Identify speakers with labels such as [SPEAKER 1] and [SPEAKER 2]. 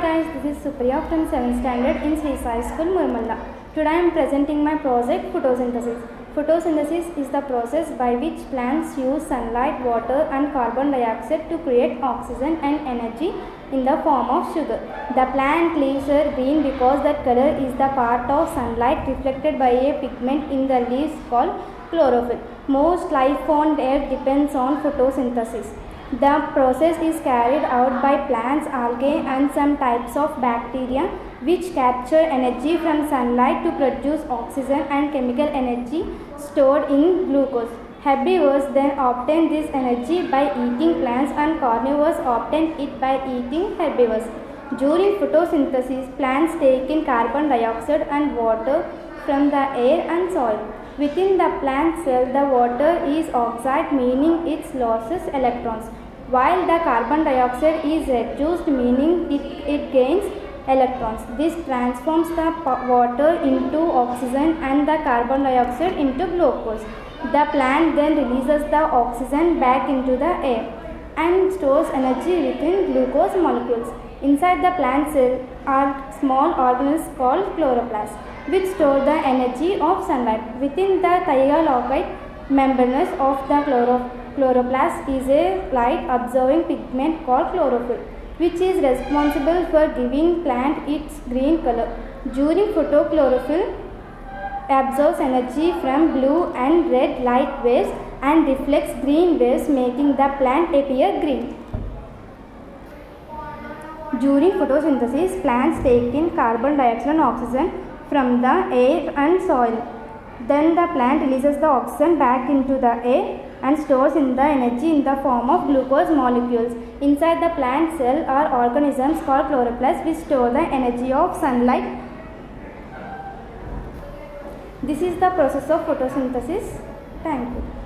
[SPEAKER 1] guys, this is Supriya from 7th standard in Sri Sai School, Murmalla. Today I am presenting my project photosynthesis. Photosynthesis is the process by which plants use sunlight, water and carbon dioxide to create oxygen and energy in the form of sugar. The plant leaves are green because that color is the part of sunlight reflected by a pigment in the leaves called chlorophyll. Most life on earth depends on photosynthesis. The process is carried out by plants, algae and some types of bacteria which capture energy from sunlight to produce oxygen and chemical energy stored in glucose. Herbivores then obtain this energy by eating plants and carnivores obtain it by eating herbivores. During photosynthesis, plants take in carbon dioxide and water from the air and soil. Within the plant cell, the water is oxide, meaning it loses electrons, while the carbon dioxide is reduced, meaning it gains electrons. This transforms the water into oxygen and the carbon dioxide into glucose. The plant then releases the oxygen back into the air and stores energy within glucose molecules. Inside the plant cell are small organisms called chloroplasts, which store the energy of sunlight. Within the thylakoid membranous of the chloroplast is a light-absorbing pigment called chlorophyll, which is responsible for giving plant its green color. During photochlorophyll absorbs energy from blue and red light waves and reflects green waves, making the plant appear green. During photosynthesis, plants take in carbon dioxide and oxygen from the air and soil. Then the plant releases the oxygen back into the air and stores in the energy in the form of glucose molecules. Inside the plant cell are organisms called chloroplasts which store the energy of sunlight. This is the process of photosynthesis. Thank you.